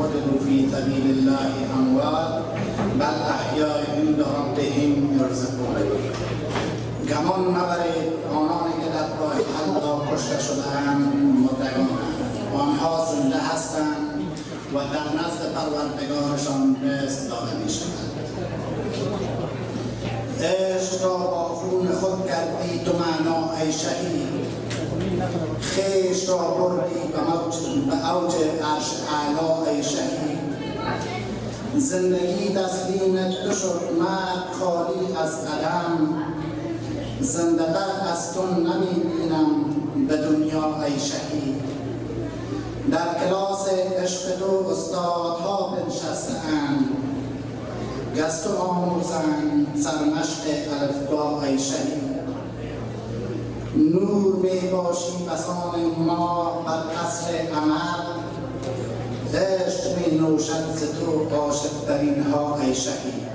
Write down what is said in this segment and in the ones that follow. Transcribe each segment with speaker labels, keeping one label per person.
Speaker 1: قتلوا في سبيل الله اموات بل احیاء عند ربهم یرزقون. گمان مبرید آنانی که در راه الله کشته شده‌اند مردگانند، آنها زنده هستند و در نزد پروردگارشان رزق داده می‌شوند. عشق را با خون خود کردی تو معنا ای شهید، خویش را بردی به اوج عرش اعلی ای شهید. زندگی تسلیم تو شد مرگ خالی از عدم، زنده تر از تو نمی‌بینم به دنیا ای شهید. در کلاس عشق تو استادها بنشسته‌اند، گز تو آموزند سرمشق الفبا ای شهید. نور می باشی بسان ما بر قصر عمل، عشق می نوشد ز تو عاشق‌ترین ها ای شهید.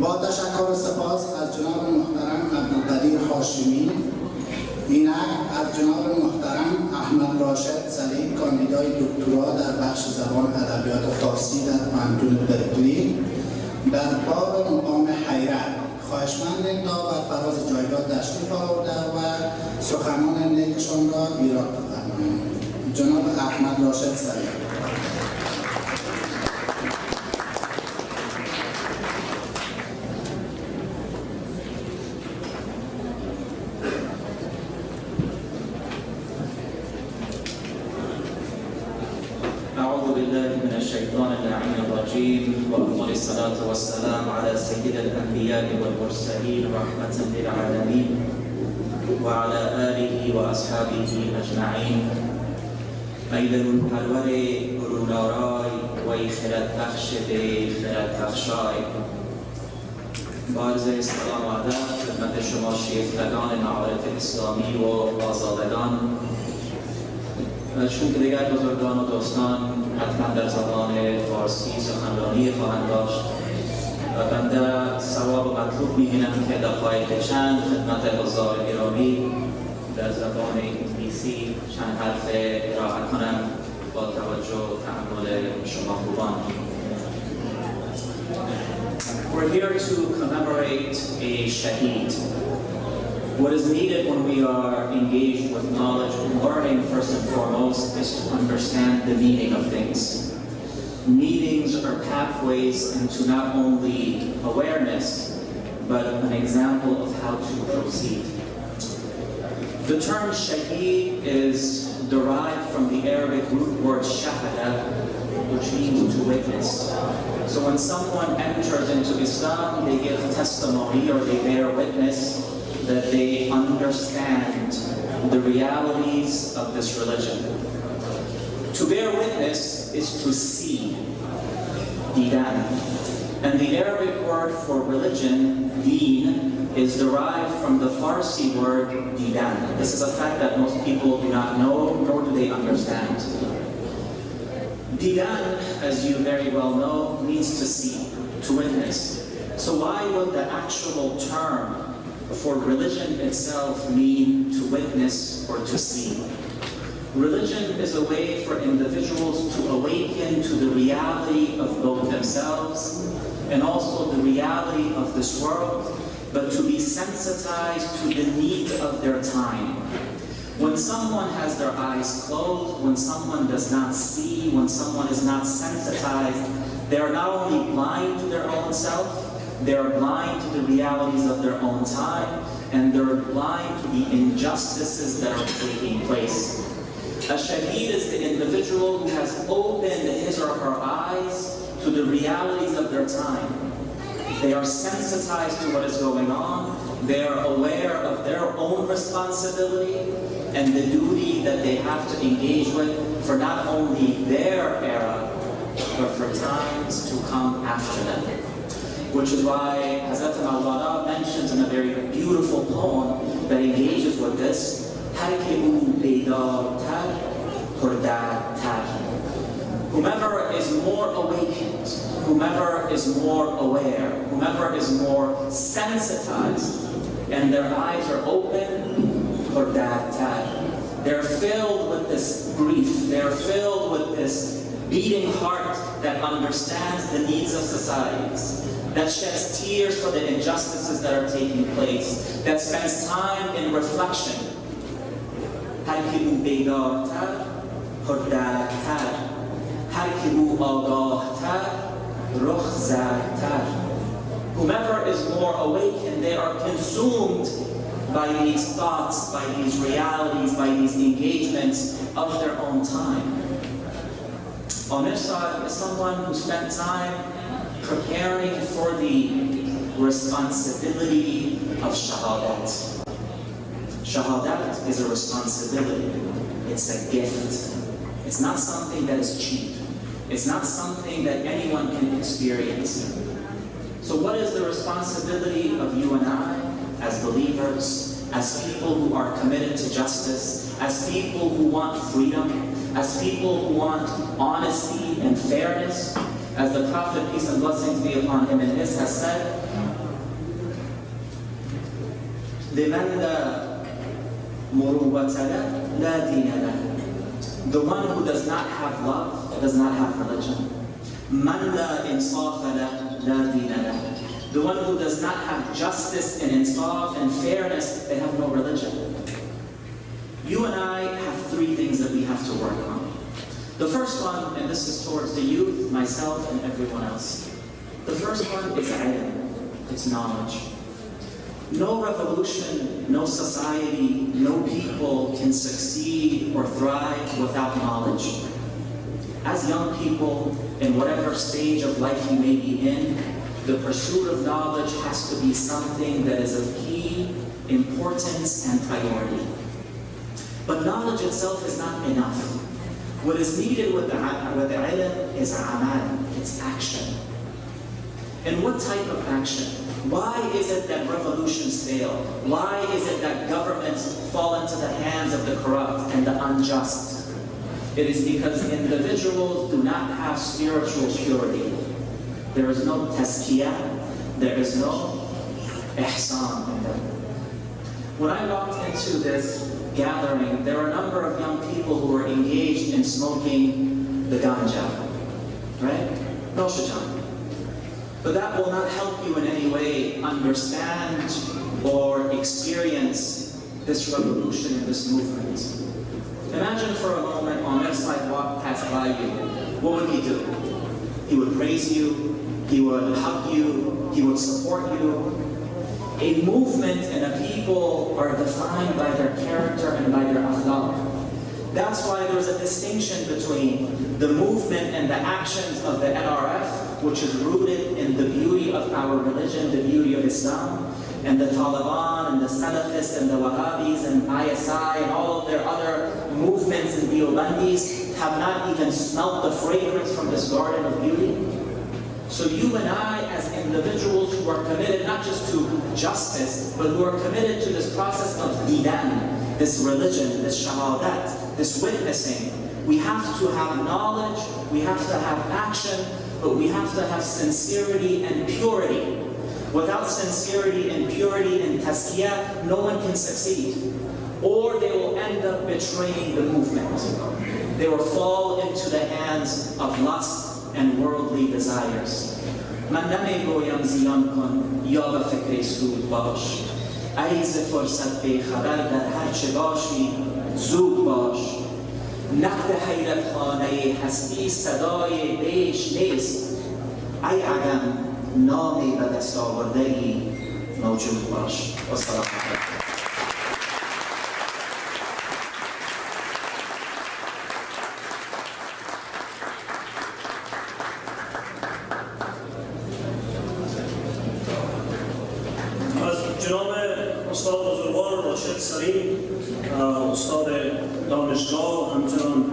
Speaker 1: با تشکر و سپاس از جناب محترم عبدالله هاشمی، اینک از جناب محترم احمد راشد سلیب کاندیدای دکترا در بخش زبان ادبیات فارسی در دانشگاه برکلی در باب مقام حیرت خواهشمند تا بر فراز جایگاه تشریف آورده و سخنان نیکشان را ایراد بفرمایند. جناب احمد راشد سلیب.
Speaker 2: الشيطان اللعين الرجيم وأفضل الصلاة والسلام على سيد الأنبياء والمرسلين رحمة للعالمين وعلى آله وأصحابه أجمعين. ایدرون پرور گرونارای وی خرد بخش به خرد بخشای. بارز سلام و ادب خدمت شما شیفتگان معارف اسلامی و آزادگان. چون که دیگر بزرگان و دوستان حتما در زبان فارسی سخنرانی خواهند داشت و بنده ثواب و مطلوب می‌بینم که دقایق چند خدمت حضار گرامی در زبان انگلیسی چند حرف ارائه کنم با توجه و تأمل شما خوبان. We're here to commemorate a Shahid. What is needed when we are engaged with knowledge and learning, first and foremost, is to understand the meaning of things. Meanings are pathways into not only awareness, but an example of how to proceed. The term Shahid is derived from the Arabic root word Shahada, which means to witness. So when someone enters into Islam, they give testimony or they bear witness that they understand the realities of this religion. To bear witness is to see, didan. And the Arabic word for religion, deen, is derived from the Farsi word didan. This is a fact that most people do not know, nor do they understand. Didan, as you very well know, means to see, to witness. So why would the actual term for religion itself mean to witness or to see? Religion is a way for individuals to awaken to the reality of both themselves and also the reality of this world, but to be sensitized to the need of their time. When someone has their eyes closed, when someone does not see, when someone is not sensitized, they are not only blind to their own self, they are blind to the realities of their own time, and they're blind to the injustices that are taking place. A Shahid is the individual who has opened his or her eyes to the realities of their time. They are sensitized to what is going on, they are aware of their own responsibility and the duty that they have to engage with for not only their era, but for times to come after them. Which is why Hazrat Maulana mentions in a very beautiful poem that engages with this, whomever is more awakened, whomever is more aware, whomever is more sensitized, and their eyes are open, they're filled with this grief, they're filled with this beating heart that understands the needs of societies, that sheds tears for the injustices that are taking place, that spends time in reflection. هر که او بیدارتر، خوددارتر، هر که او آگاهتر، رخ زردتر. Whomever is more awakened, they are consumed by these thoughts, by these realities, by these engagements of their own time. Ahmad is someone who spent time preparing for the responsibility of Shahadut. Shahadut is a responsibility. It's a gift. It's not something that is cheap. It's not something that anyone can experience. So what is the responsibility of you and I as believers, as people who are committed to justice, as people who want freedom, as people who want honesty and fairness? As the Prophet, peace and blessings be upon him and his, has said, لمن لا مروة له لا دين له. The one who does not have love does not have religion. من لا إنصاف له لا دين له. The one who does not have justice and insaf and fairness, they have no religion. You and I have three things that we have to work on. The first one, and this is towards the youth, myself, and everyone else. The first one is ilm, it's knowledge. No revolution, no society, no people can succeed or thrive without knowledge. As young people, in whatever stage of life you may be in, the pursuit of knowledge has to be something that is of key importance and priority. But knowledge itself is not enough. What is needed with the ilm is amal, it's action. And what type of action? Why is it that revolutions fail? Why is it that governments fall into the hands of the corrupt and the unjust? It is because individuals do not have spiritual purity. There is no tazkiyah, there is no ihsan in them. When I walked into this gathering, there were a number of young people who were engaged in smoking the ganja, right? Noshajan. But that will not help you in any way understand or experience this revolution and this movement. Imagine for a moment Ahmad walked past by you. What would he do? He would praise you, he would hug you, he would support you. A movement and a people are defined by their character and by their akhlaq. That's why there's a distinction between the movement and the actions of the NRF, which is rooted in the beauty of our religion, the beauty of Islam, and the Taliban and the Salafists and the Wahhabis and ISI and all of their other movements and Deobandis have not even smelt the fragrance from this garden of beauty. So you and I, as individuals who are committed not just to justice, but who are committed to this process of didan, this religion, this shahadat, this witnessing, we have to have knowledge, we have to have action, but we have to have sincerity and purity. Without sincerity and purity and tazkiyah, no one can succeed. Or they will end up betraying the movement. They will fall into the hands of lust and worldly desires. من نمیگویم زیان کن یا به فکر سود باش. ای ز فرصت بیخبر در هر چه باشی زود باش. نقد حیرت خانه هستی صدای بیش نیست. ای عدم نامی به دست آورده‌ای موجود باش. و سلام علیکم.
Speaker 3: جناب استاد بزرگوار راشد سلیم، استاد دانشگاه، همچنان